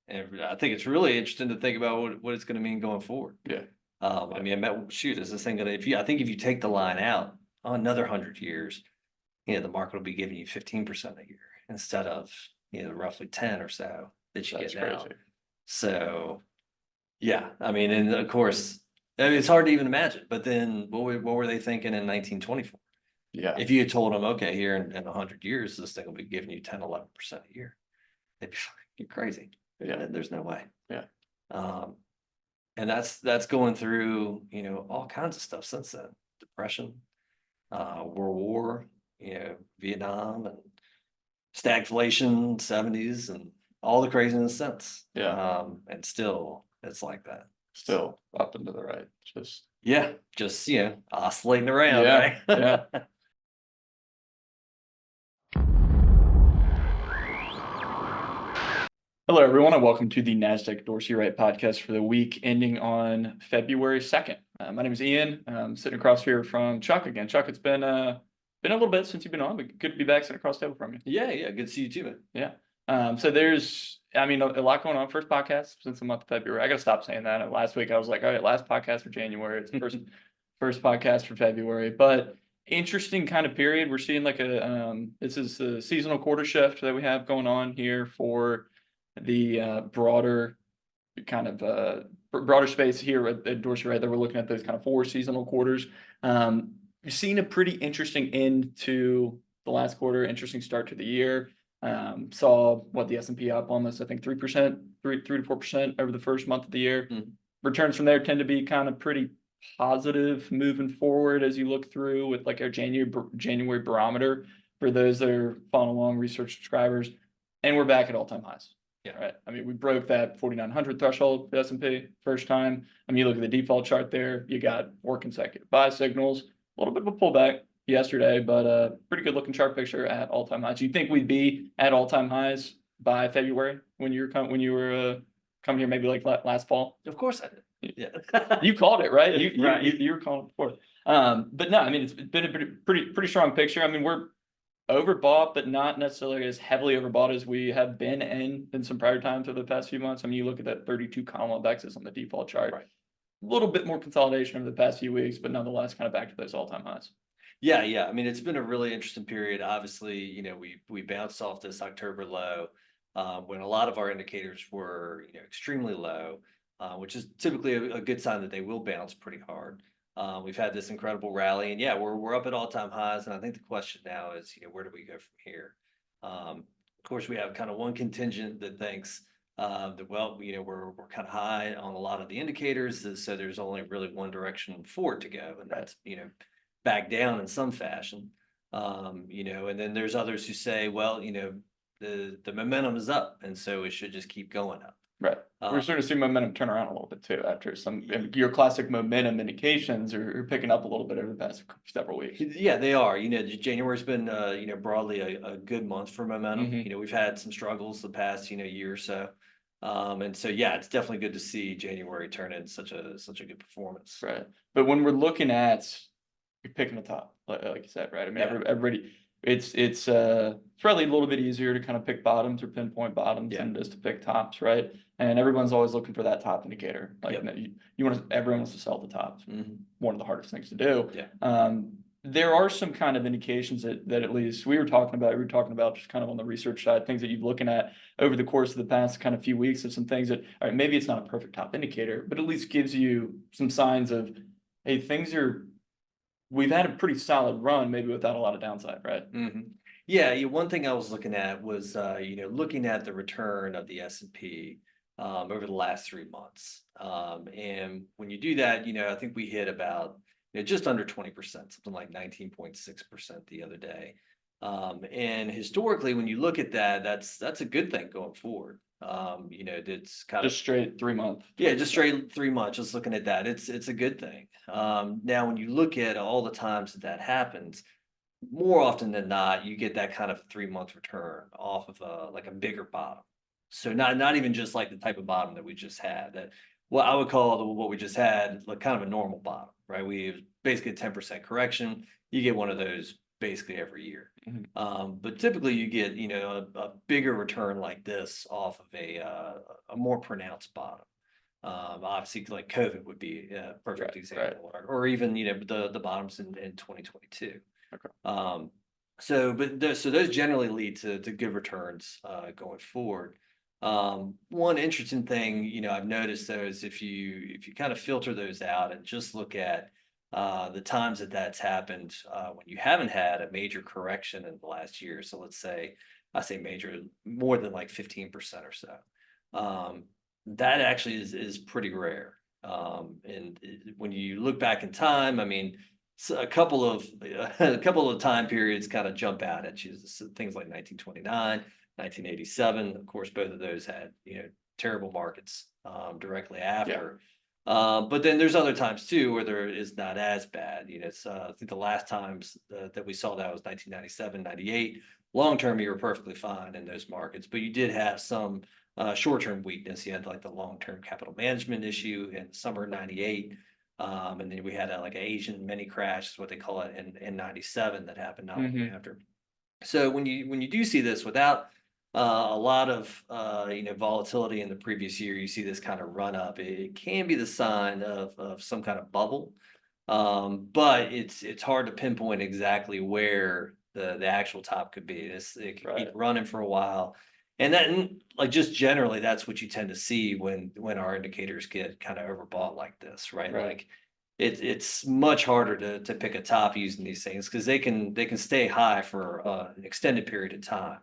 And I think it's really interesting to think about what it's going to mean going forward. Yeah. I mean, shoot, is this thing going to, I think if you take the line out another 100 years, the market will be giving you 15% a year instead of, roughly 10 or so that you That's get now. crazy. So, yeah, I mean, and of course, I mean, it's hard to even imagine. But then, what were they thinking in 1924? Yeah. If you had told them, okay, here in 100 years, this thing will be giving you 10, 11% a year, they'd be like, you're crazy. Yeah. There's no way. Yeah. And that's going through, all kinds of stuff since then. Depression, World War, Vietnam, and stagflation, 70s, and all the craziness since. Yeah. And still, it's like that. Still up and to the right. Just oscillating around, Yeah, right? yeah. Hello, everyone, and welcome to the NASDAQ Dorsey Wright podcast for the week ending on February 2nd. My name is Ian. I'm sitting across here from Chuck again. Chuck, it's been a little bit since you've been on, but good to be back sitting across the table from you. Yeah, good to see you too, man. Yeah. So there's, a lot going on. First podcast since the month of February. I got to stop saying that. Last week I was like, all right, last podcast for January. It's the first podcast for February. But interesting kind of period. We're seeing like this is the seasonal quarter shift that we have going on here for the broader space here at Dorsey Wright that we're looking at those kind of 4 seasonal quarters. We've seen a pretty interesting end to the last quarter, interesting start to the year. Saw the S&P up almost, I think 3%, 3 to 4% over the first month of the year. Returns from there tend to be kind of pretty positive moving forward as you look through with like our January barometer for those that are following along, research subscribers, and we're back at all-time highs. Yeah. Right. I mean, we broke that 4,900 threshold for S&P first time. I mean, you look at the default chart there, you got 4 consecutive buy signals, a little bit of a pullback yesterday, but pretty good looking chart picture at all-time highs. You think we'd be at all-time highs by February when you were coming here, maybe like last fall? Of course I did. Yeah. You called it, right? Right. You were calling it before. But no, I mean, it's been a pretty strong picture. I mean, we're overbought, but not necessarily as heavily overbought as we have been in some prior times over the past few months. I mean, you look at that 32 column of X's on the default chart. Right. A little bit more consolidation over the past few weeks, but nonetheless, kind of back to those all-time highs. Yeah. I mean, it's been a really interesting period. Obviously, we bounced off this October low when a lot of our indicators were, extremely low, which is typically a good sign that they will bounce pretty hard. We've had this incredible rally, and we're up at all-time highs. And I think the question now is, where do we go from here? Of course, we have kind of one contingent that thinks that, we're kind of high on a lot of the indicators, so there's only really one direction for it to go, and that's back down in some fashion. And then there's others who say, well, the momentum is up, and so it should just keep going up. Right. We're starting to see momentum turn around a little bit too after your classic momentum indications are picking up a little bit over the past several weeks. Yeah, they are. January's been broadly a good month for momentum. We've had some struggles the past year or so. And so it's definitely good to see January turn in such a good performance. Right. But when we're looking at picking the top, like you said, right? I mean, everybody. It's probably a little bit easier to kind of pick bottoms or pinpoint bottoms than it is to pick tops, right? And everyone's always looking for that top indicator. Like everyone wants to sell the tops. One of the hardest things to do. Yeah. There are some kind of indications that at least we were talking about just kind of on the research side, things that you're looking at over the course of the past kind of few weeks of some things that, all right, maybe it's not a perfect top indicator, but at least gives you some signs of, hey, we've had a pretty solid run, maybe without a lot of downside, right? Yeah. One thing I was looking at was, looking at the return of the S&P over the last 3 months. And when you do that, I think we hit about just under 20%, something like 19.6% the other day. And historically, when you look at that, that's a good thing going forward. It's kind of just straight 3 month. Yeah, just straight 3 months. Just looking at that, it's a good thing. Now, when you look at all the times that happens, more often than not, you get that kind of 3-month return off of a bigger bottom. So not even just like the type of bottom that we just had. That what I would call what we just had like kind of a normal bottom, right? We basically a 10% correction. You get one of those basically every year. Mhm. But typically you get, a bigger return like this off of a more pronounced bottom. Obviously, like COVID would be a perfect Right, example, or even, the bottoms in 2022. Okay. So those generally lead to good returns going forward. One interesting thing, I've noticed though is if you kind of filter those out and just look at the times that that's happened when you haven't had a major correction in the last year. So let's say I say major, more than like 15% or so. Um, that actually is pretty rare. When you look back in time, I mean, so a couple of a couple of time periods kind of jump out at you. Things like 1929, 1987. Of course, both of those had terrible markets directly after. But then there's other times too where there is not as bad. I think the last times that we saw that was 1997, 98. Long term, you were perfectly fine in those markets, but you did have some short-term weakness. You had like the long-term capital management issue in summer of 98. And then we had like an Asian mini crash, is what they call it, in 97 that happened not long Mhm. after. So when you do see this without a lot of volatility in the previous year, you see this kind of run up. It can be the sign of some kind of bubble, but it's hard to pinpoint exactly where the actual top could be. It could keep Right. running for a while, and then like just generally, that's what you tend to see when our indicators get kind of overbought like this, right? Right. Like it's much harder to pick a top using these things because they can stay high for an extended period of time.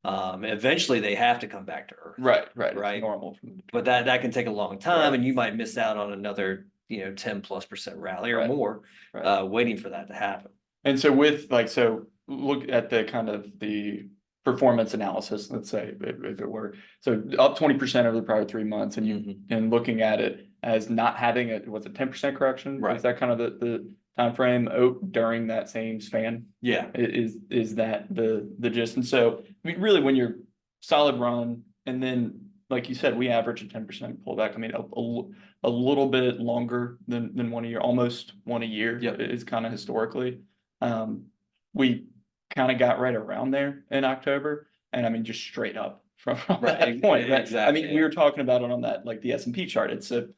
Eventually, they have to come back to earth, Right, right. It's right? normal. But that can take a long time, Right. and you might miss out on another 10+% rally or Right, more, right. waiting for that to happen. And so with like, so look at the kind of the performance analysis, let's say, if it were, so up 20% over the prior 3 months, and and looking at it as not having a, what's a 10% correction? Right. Is that kind of the time frame during that same span? Yeah. Is that the gist? And so, I mean, really, when you're solid run, and then, like you said, we average a 10% pullback. I mean, a little bit longer than 1 year, almost 1 year Yep. is kind of historically. We kind of got right around there in October, and I mean, just straight up from Right, that point, right? I exactly, mean, yeah. we were talking about it on that, like the S&P chart. It's a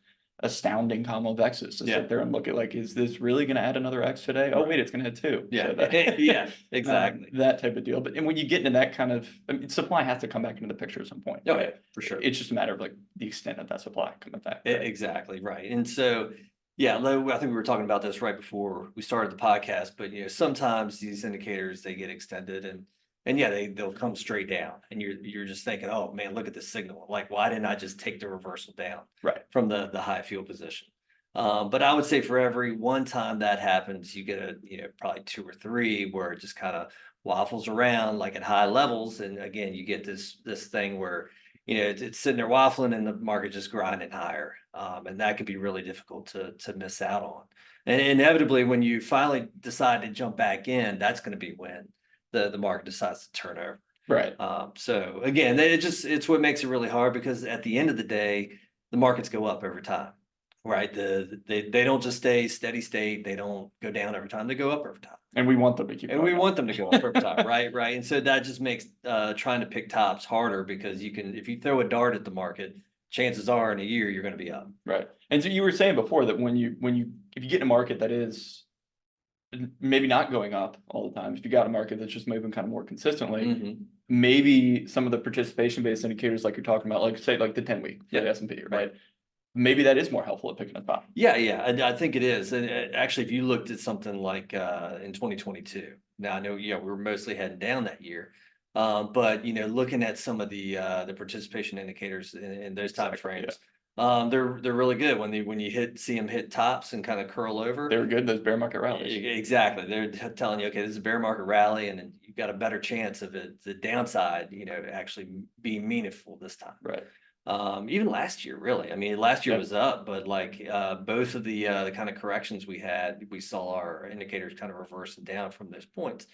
astounding column of X's to Yeah. sit there and look at, like, is this really going to add another X today? Oh, Right. wait, it's going to add two. Yeah. So that, Yeah, exactly. that type of deal. But and when you get into that kind of, I mean, supply has to come back into the picture at some point, Okay, right? for sure. It's just a matter of like the extent of that supply coming back. Right? Exactly, right. And so, yeah, I think we were talking about this right before we started the podcast, but sometimes these indicators they get extended and yeah, they'll come straight down and you're just thinking, oh man, look at this signal. Like, why didn't I just take the reversal down Right. from the high field position? But I would say for every one time that happens, you get probably two or three where it just kind of waffles around like at high levels. And again, you get this thing where it's sitting there waffling and the market just grinding higher. And that could be really difficult to miss out on. And inevitably, when you finally decide to jump back in, that's going to be when the market decides to turn over. Right. So again, it's what makes it really hard because at the end of the day, the markets go up every time, right? They don't just stay steady state. They don't go down every time. They go up every time. And we want them to keep And going we up. want them to go up every time, right? Right. And so that just makes trying to pick tops harder because if you throw a dart at the market, chances are in a year you're going to be up. Right. And so you were saying before that if you get in a market that is maybe not going up all the time, if you got a market that's just moving kind of more consistently, maybe some of the participation based indicators like you're talking about, like say like the 10-week for the S&P, right? Maybe that is more helpful at picking a spot. Yeah, I think it is. And actually, if you looked at something like in 2022, now I know, we were mostly heading down that year. But looking at some of the participation indicators in those time frames, they're really good when you see them hit tops and kind of curl over. They were good in those bear market rallies. Exactly. They're telling you, okay, this is a bear market rally, and then you've got a better chance of the downside, actually being meaningful this time. Right. Even last year, really. I mean, last year was up, but like both of the kind of corrections we had, we saw our indicators kind of reversing down from those points.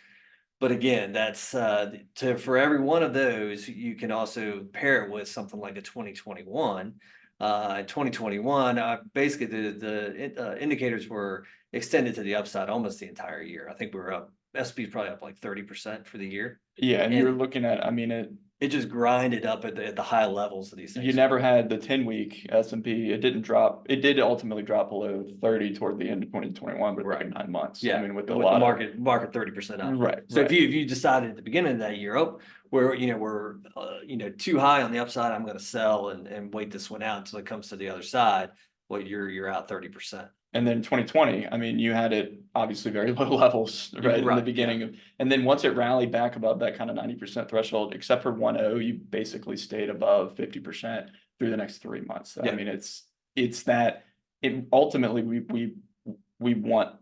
But again, that's for every one of those, you can also pair it with something like a 2021. In 2021, basically the indicators were extended to the upside almost the entire year. I think we were up S&P is probably up like 30% for the year. Yeah, and you're And looking at, I mean, it just grinded up at the high levels of these you things. never had the 10-week S&P. It didn't drop. It did ultimately drop below 30 toward the end of 2021, but like Right. 9 months. Yeah, I mean, with a with the lot of market 30% up. right, So right. if you decided at the beginning of that year, oh, we're too high on the upside, I'm going to sell and wait this one out until it comes to the other side. Well, you're out 30%. And then 2020, I mean, you had it obviously very low levels, right, in the Right, beginning of, and then once it rallied back above that kind of 90% threshold, except for 1.0, you basically stayed above 50% through the next 3 months. I Yeah. mean, it's that it ultimately we want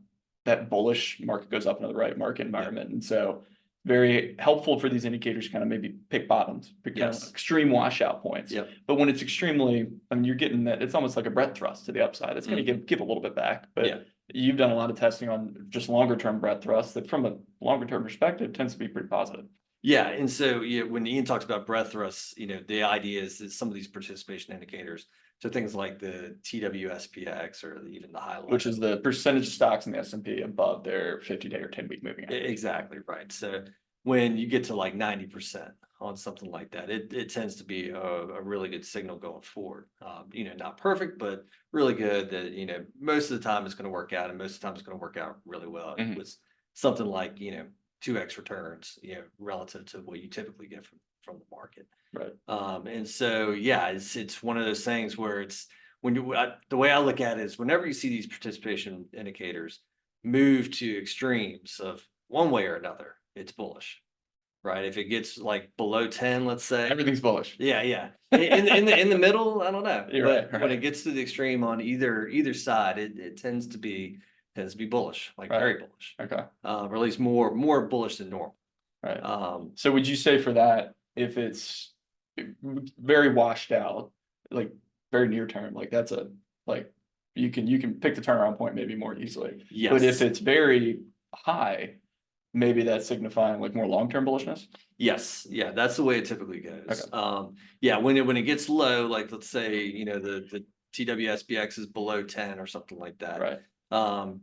that bullish market goes up into the right market environment. And so very helpful for these indicators to kind of maybe pick bottoms, pick kind of Yes. extreme washout points. Yep. But when it's extremely, I mean, you're getting that, it's almost like a breadth thrust to the upside. It's going to give a little bit back, but Yeah. you've done a lot of testing on just longer term breadth thrust that from a longer term perspective tends to be pretty positive. Yeah, and so when Ian talks about breadth thrusts, the idea is that some of these participation indicators, so things like the TWSPX or even the high level, Which is the percentage of stocks in the S&P above their 50-day or 10-week moving average. Exactly right. So when you get to like 90% on something like that, it tends to be a really good signal going forward. Not perfect, but really good that, most of the time it's going to work out, and most of the time it's going to work out really well. Mhm. With something like, 2x returns, relative to what you typically get from the market. Right. And so, yeah, it's one of those things where it's the way I look at it is whenever you see these participation indicators move to extremes of one way or another, it's bullish, right? If it gets like below 10, let's say, Everything's bullish. yeah. In the middle, I don't know, You're but right, when it right. gets to the extreme on either side, it tends to be bullish, like very Right. bullish, Okay. or at least more bullish than normal. Right. Um, So would you say for that, if it's very washed out, like very near term, like that's like you can pick the turnaround point maybe more easily. But if yes. it's very high, maybe that's signifying like more long-term bullishness. Yes, yeah, that's the way it typically goes. Okay. Yeah, when it gets low, like let's say, the TWSBX is below 10 or something like that. Right.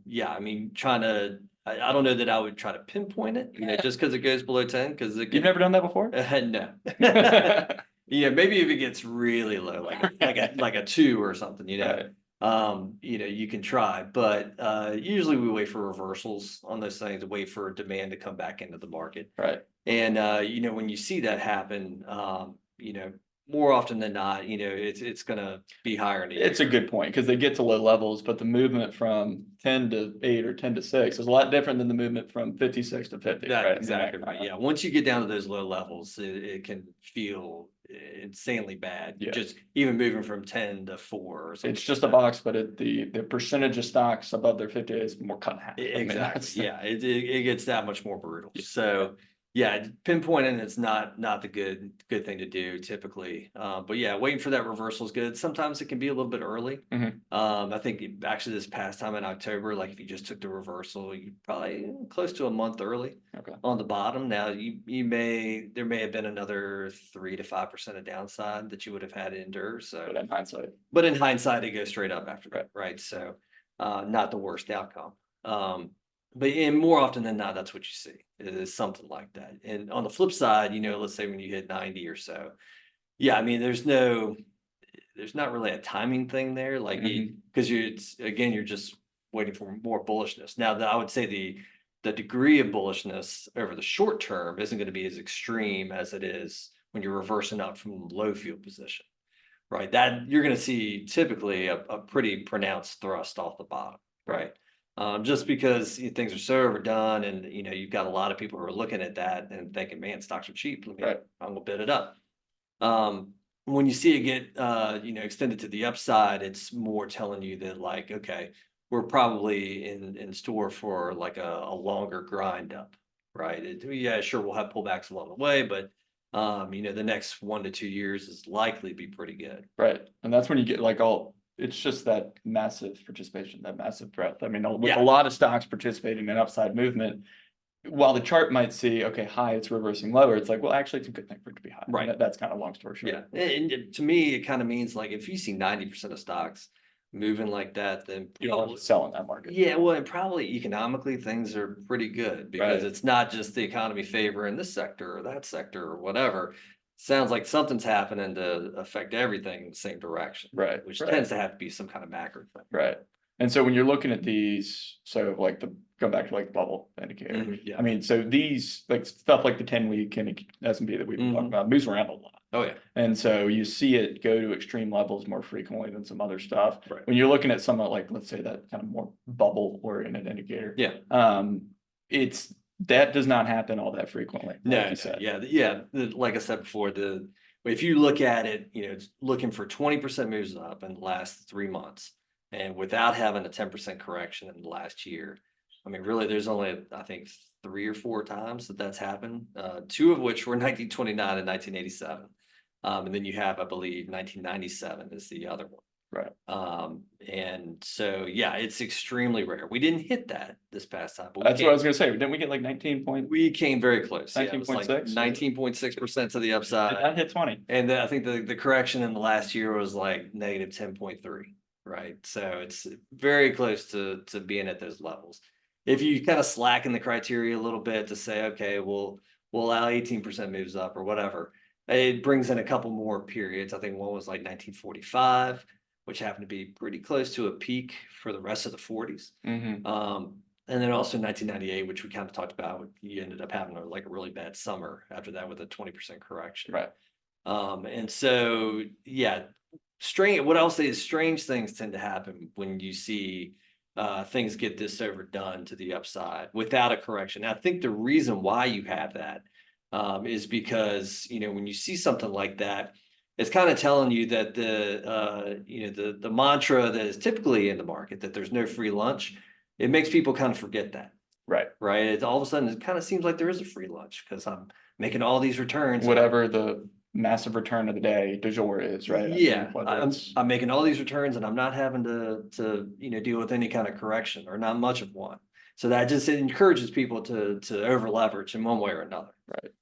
Yeah, I mean, I don't know that I would try to pinpoint it, just because it goes below 10, because it You've can, never done that before? no. Yeah, maybe if it gets really low, like a 2 or something, Right. you can try, but usually we wait for reversals on those things, wait for demand to come back into the market. Right. And when you see that happen, more often than not, it's gonna be higher in the It's a year. good point because they get to low levels, but the movement from 10 to 8 or 10 to 6 is a lot different than the movement from 56 to 50. That's Right. exactly right. Yeah, once you get down to those low levels, it can feel insanely bad. Yeah. Just even moving from 10 to 4 or something. It's just like a box, but the percentage of stocks above their 50 is more cut in half. that. I mean, Exactly. Yeah, it gets that much more brutal. Yeah. So yeah, pinpointing it's not the good thing to do typically. But yeah, waiting for that reversal is good. Sometimes it can be a little bit early. Mhm. I think actually this past time in October, like if you just took the reversal, you probably close to a month early Okay. on the bottom. Now there may have been another 3 to 5% of downside that you would have had to endure. So, But in hindsight, but in hindsight, it goes straight up after that, right? So, not the worst outcome. But more often than not, that's what you see is something like that. And on the flip side, let's say when you hit 90 or so, yeah, I mean, there's not really a timing thing there, like Mhm. because you're just waiting for more bullishness. Now, I would say the degree of bullishness over the short term isn't going to be as extreme as it is when you're reversing up from low field position, right? That you're going to see typically a pretty pronounced thrust off the bottom, right? Just because things are so overdone, and you've got a lot of people who are looking at that and thinking, "Man, stocks are cheap. Right. I'm gonna bid it up." When you see it get extended to the upside, it's more telling you that like, okay, we're probably in store for like a longer grind up, right? Yeah, sure, we'll have pullbacks along the way, but the next 1 to 2 years is likely to be pretty good. Right. And that's when you get like it's just that massive participation, that massive breadth. I mean, with a Yeah. lot of stocks participating in upside movement, while the chart might see, okay, high, it's reversing lower, it's like, well, actually, it's a good thing for it to be high. Right. That's kind of long story short. Yeah, and to me, it kind of means like if you see 90% of stocks moving like that, then You don't have to sell in that market. yeah, well, and probably economically things are pretty good because Right. it's not just the economy favoring this sector or that sector or whatever. Sounds like something's happening to affect everything in the same direction, Right, which right. tends to have to be some kind of macro thing. Right. And so when you're looking at these, so like go back to like the bubble indicator. Yeah. I mean, so these like stuff like the 10-week and S&P that we've been talking about moves around a lot. Oh yeah. And so you see it go to extreme levels more frequently than some other stuff. Right. When you're looking at some of like, let's say that kind of more bubble oriented indicator. Yeah. It's that does not happen all that frequently. No, like I said before, if you look at it, it's looking for 20% moves up in the last 3 months, and without having a 10% correction in the last year. I mean, really, there's only I think 3 or 4 times that's happened. Two of which were 1929 and 1987, and then you have, I believe, 1997 is the other one. Right. And so, yeah, it's extremely rare. We didn't hit that this past time, but That's what I was gonna say. Didn't we get like 19 point? we came very close. Yeah, it was like 19.6? 19.6% to the upside. Did not hit 20. And I think the correction in the last year was like negative 10.3, right? So it's very close to being at those levels. If you kind of slacken the criteria a little bit to say, okay, we'll allow 18% moves up or whatever, it brings in a couple more periods. I think one was like 1945, which happened to be pretty close to a peak for the rest of the 40s. And then also 1998, which we kind of talked about, you ended up having like a really bad summer after that with a 20% correction. Right. And so, yeah, strange. What I'll say is strange things tend to happen when you see things get this overdone to the upside without a correction. I think the reason why you have that is because, when you see something like that, it's kind of telling you that the mantra that is typically in the market, that there's no free lunch, it makes people kind of forget that. Right. Right. It's all of a sudden, it kind of seems like there is a free lunch because I'm making all these returns. Whatever the massive return of the day du jour is, right? Yeah, I mean, I'm making all these returns and I'm not having to deal with any kind of correction or not much of one. So that just encourages people to over leverage in one way or another. Right.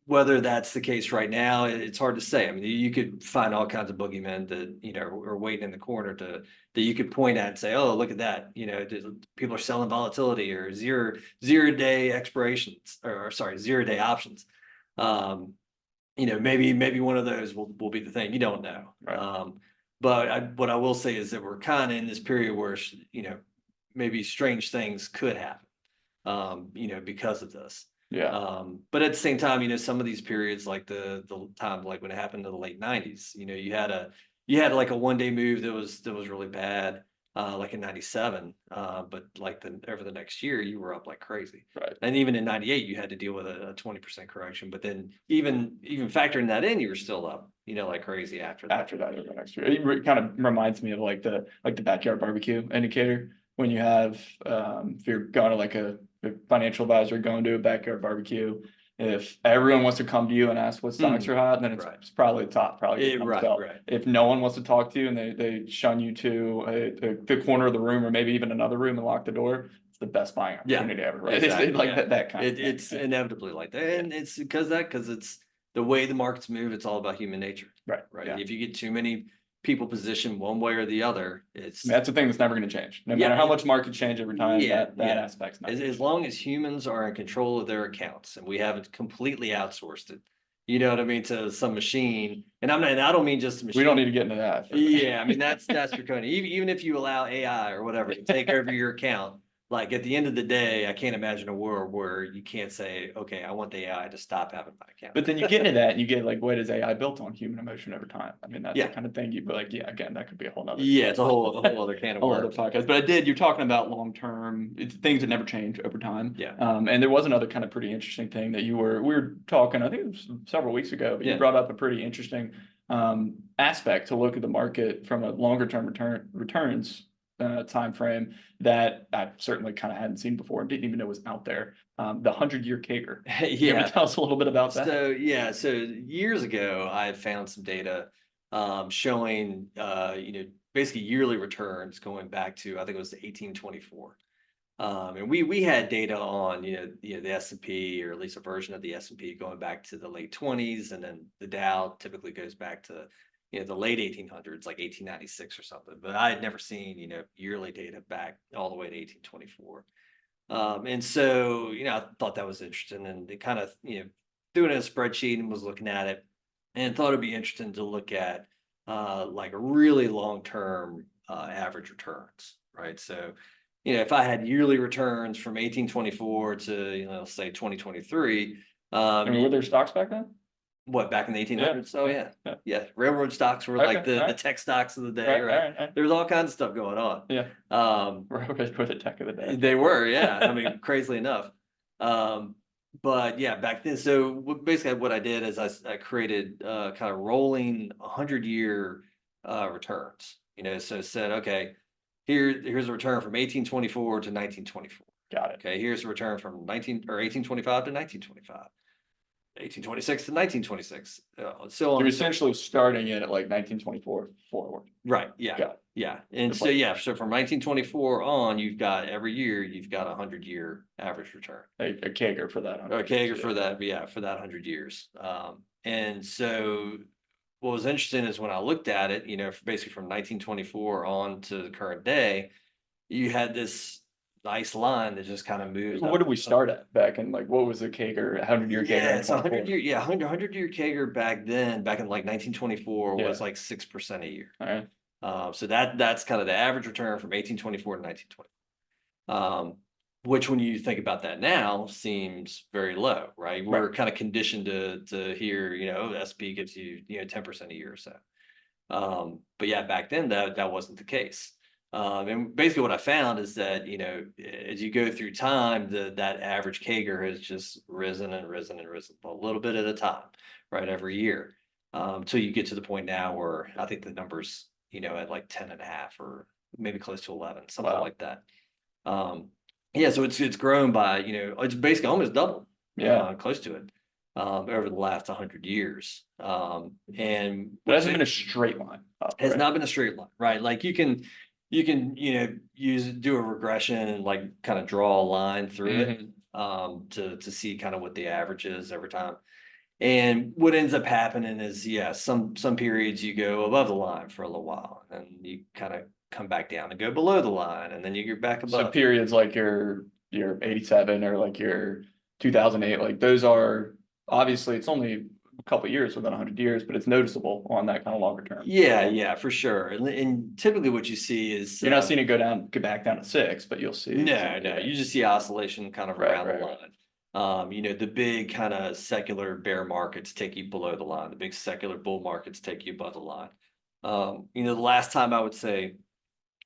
Whether that's the case right now, it's hard to say. I mean, you could find all kinds of boogeymen that are waiting in the corner that you could point at and say, "Oh, look at that! People are selling volatility or zero day expirations, or sorry, 0 day options." Maybe one of those will be the thing. You don't know. Right. But what I will say is that we're kind of in this period where maybe strange things could happen. Because of this. Yeah. But at the same time, some of these periods, like the time, like when it happened in the late 90s, you had like a 1 day move that was really bad, like in 97. But like over the next year, you were up like crazy. Right. And even in 98, you had to deal with a 20% correction. But then even factoring that in, you were still up, like crazy after that. After that, over the next year, it kind of reminds me of like the backyard barbecue indicator. When you have, if you're going to like a financial advisor going to a backyard barbecue, if everyone wants to come to you and ask what stocks are hot, then it's probably the top, probably Right. If no one wants to talk to you and they shun you to the corner of the room or maybe even another room and lock the door, it's the best buying opportunity ever. Right? Exactly. It's like that kind of thing. It's inevitably like that, and it's because it's the way the markets move. It's all about human nature. Right. Yeah. If you get too many people positioned one way or the other, that's the thing that's never going to change. No matter how much markets change over time, that aspect's not. As long as humans are in control of their accounts and we haven't completely outsourced it, you know what I mean, to some machine. And I don't mean just a machine. We don't need to get into that. Yeah, I mean that's draconian. Even if you allow AI or whatever to take over your account, like at the end of the day, I can't imagine a world where you can't say, okay, I want the AI to stop having my account. But then you get into that and you get like, what is AI built on? Human emotion over time. I mean, that's the kind of thing you'd be like, yeah, again, that could be a whole nother. Yeah, it's a whole other can of worms. Whole other podcast. But you're talking about long-term, it's things that never change over time. Yeah. And there was another kind of pretty interesting thing that we were talking, I think it was several weeks ago, but you brought up a pretty interesting aspect to look at the market from a longer term returns time frame that I certainly kind of hadn't seen before and didn't even know was out there. The 100-year CAGR. Yeah. Tell us a little bit about that. So years ago, I found some data showing basically yearly returns going back to, I think it was 1824. And we had data on the S&P, or at least a version of the S&P going back to the late 20s, and then the Dow typically goes back to the late 1800s, like 1896 or something. But I had never seen, yearly data back all the way to 1824. And so, I thought that was interesting, and it kind of, threw it in a spreadsheet and was looking at it, and thought it'd be interesting to look at like a really long-term average returns, right? So, if I had yearly returns from 1824 to, say 2023, I mean, were there stocks back then? what, back in the Yeah, 1800s? Oh yeah. yeah. Yeah. Railroad stocks were like Okay, the alright. tech stocks of the day, Right, right? alright. There was all kinds of stuff going on. Yeah. Railroads were the tech of the day. They were, yeah. I mean, crazily enough. But yeah, back then, so basically what I did is I created kind of rolling 100-year returns. So said, okay, here's a return from 1824 to 1924. Got it. Okay, here's a return from 1825 to 1925. 1826 to 1926. So on You're and so essentially starting it at like 1924 forward. right. Yeah. Got it. Yeah. And Just so, like- yeah, so from 1924 on, you've got every year, you've got a 100-year average return. A CAGR for that. Or CAGR for that, yeah, for that 100 years. And so what was interesting is when I looked at it, basically from 1924 on to the current day, you had this nice line that just kind of moves What up. did we start at back in, like, what was the CAGR, 100-year CAGR? Yeah, in it's a 24? 100-year, yeah, 100-year CAGR back then, back in like 1924 was Yeah. like 6% a year. Alright, So that's kind of the average return from 1824 to 1920. Which when you think about that now seems very low, right? We're kind of conditioned to hear, SP gives you, 10% a year or so. But yeah, back then that wasn't the case. And basically what I found is that, as you go through time, that average CAGR has just risen and risen and risen a little bit at a time, right? Every year. Till you get to the point now where I think the numbers, at like 10 and a half or maybe close to 11, something Wow. like that. Yeah, so it's grown by, it's basically almost doubled, Yeah. close to it, over the last 100 years. And But it hasn't been a straight line up, has right? not been a straight line, right? Like you can, do a regression and like kind of draw a line through it, to see kind of what the average is every time. And what ends up happening is, yeah, some periods you go above the line for a little while, and you kind of come back down and go below the line, and then you get back So above. periods like your 87 or like your 2008, like those are, obviously it's only a couple of years within 100 years, but it's noticeable on that kind of longer term. Yeah, for sure. And typically what you see is You're not seeing it go back down to 6, but you'll see. no, you just see oscillation kind of Right, around the right. line. The big kind of secular bear markets take you below the line. The big secular bull markets take you above the line. The last time I would say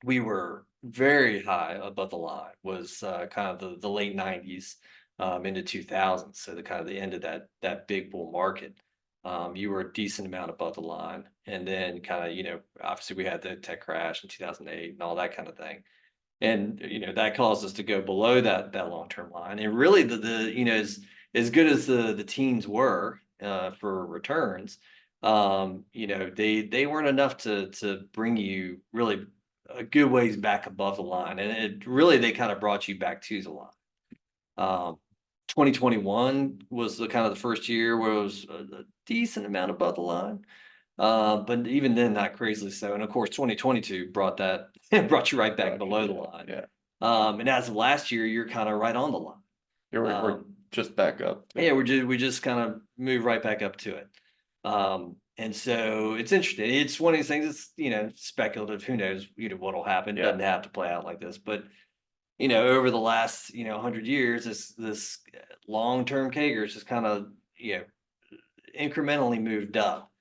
we were very high above the line was kind of the late 90s into 2000s. So the kind of the end of that big bull market. You were a decent amount above the line, and then kind of, obviously we had the tech crash in 2008 and all that kind of thing. And that caused us to go below that long-term line. And really as good as the teens were for returns, they weren't enough to bring you really a good ways back above the line. And it really, they kind of brought you back to the line. 2021 was the kind of the first year where it was a decent amount above the line. But even then, not crazily so. And of course, 2022 brought you right back below the line. Yeah. And as of last year, you're kind of right on the line. We're just back up. Yeah, we just kind of move right back up to it. And so it's interesting. It's one of these things. It's speculative. Who knows? What'll happen? Yeah. Doesn't have to play out like this. But over the last 100 years, this long-term CAGR has just kind of incrementally moved up.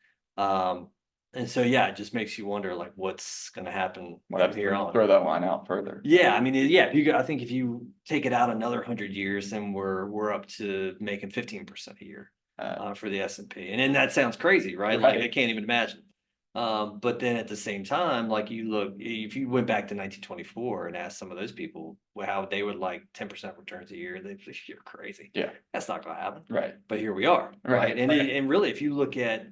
And so yeah, it just makes you wonder like what's going to happen from here on. Throw that line out further. Yeah, I mean, yeah. I think if you take it out another 100 years, then we're up to making 15% a year for the S&P, and then that sounds crazy, right? Like I can't even imagine. But then at the same time, like if you went back to 1924 and asked some of those people how they would like 10% returns a year, they'd say, "You're crazy. Yeah, that's not going to happen." Right. But here we are. Right. And really, if you look at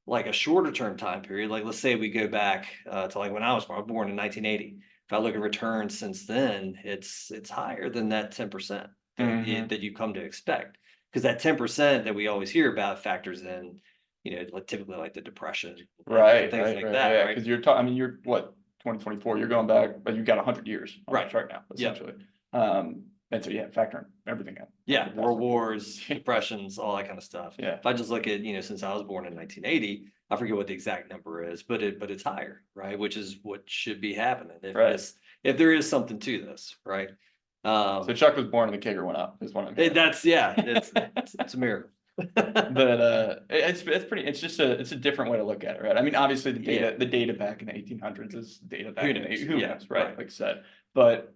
like a shorter term time period, like let's say we go back to like when I was born in 1980. If I look at returns since then, it's higher than that 10% that you come to expect, because that 10% that we always hear about factors in like typically like the Depression, Right, things right, like right, that, yeah, right? because you're talking, I mean, you're what, 2024, you're going back, but you've got 100 years on Right. this right now, Yeah. essentially. And so, yeah, factoring everything in. Yeah, That's world what- wars, depressions, all that kind of stuff. Yeah. If I just look at, since I was born in 1980, I forget what the exact number is, but it's higher, right? Which is what should be happening Right. if there is something to this, right? So Chuck was born and the kicker went up, is what I'm hearing. It's a miracle. But it's pretty, it's a different way to look at it, right? I mean, obviously Yeah. the data back in the 1800s is data back Who in the, knows? who Yeah, knows, right? right. Like I said, but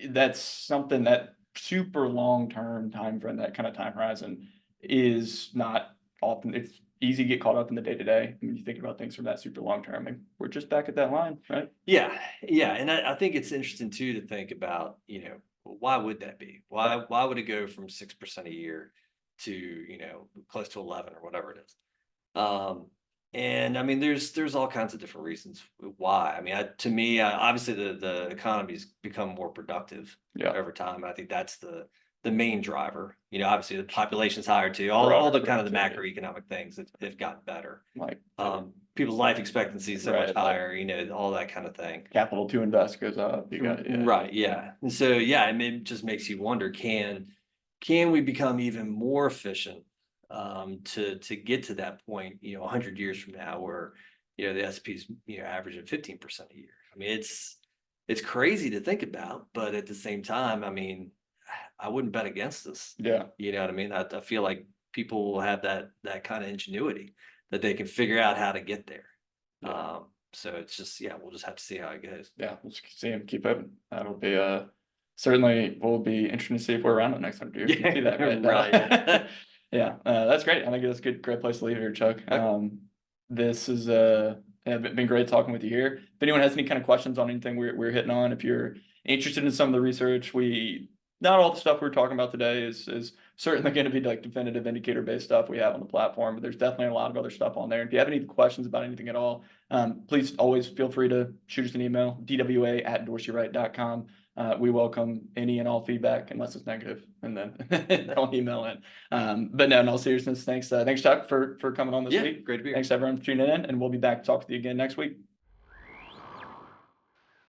that's something that super long-term time frame, that kind of time horizon is not often, it's easy to get caught up in the day-to-day when you think about things from that super long term, and we're just back at that line, right? Yeah, yeah, and I think it's interesting too to think about, why would that be? Why would it go from 6% a year to, close to 11 or whatever it is? And I mean, there's all kinds of different reasons why. I mean, to me, obviously the economy's become more productive Yeah. over time. I think that's the main driver. Obviously the population's higher too. All the kind of the macroeconomic things have gotten better. Like People's life expectancy is so much Right, higher, all that kind of thing. capital to invest goes up. You got, yeah. Right, yeah. And so, yeah, I mean, it just makes you wonder, can we become even more efficient to get to that point, 100 years from now where, the S&P's, averaging 15% a year. I mean, it's crazy to think about, but at the same time, I mean, I wouldn't bet against this. Yeah. You know what I mean? I feel like people will have that kind of ingenuity that they can figure out how to get there. Yeah. So it's just, yeah, we'll just have to see how it goes. Yeah, we'll just see him keep open. That'll be certainly will be interesting to see if we're around the next 100 years. Yeah, See that, right? right. Yeah, that's great. I think that's a great place to leave it here, Chuck. Okay. This is been great talking with you here. If anyone has any kind of questions on anything we're hitting on, if you're interested in some of the research, not all the stuff we're talking about today is certainly going to be like definitive indicator based stuff we have on the platform, but there's definitely a lot of other stuff on there. If you have any questions about anything at all, please always feel free to shoot us an email, dwa@dorseyright.com. We welcome any and all feedback unless it's negative, and then don't email in. But no, in all seriousness, thanks Chuck for coming on this week. Great to be here. Thanks everyone for tuning in, and we'll be back to talk with you again next week.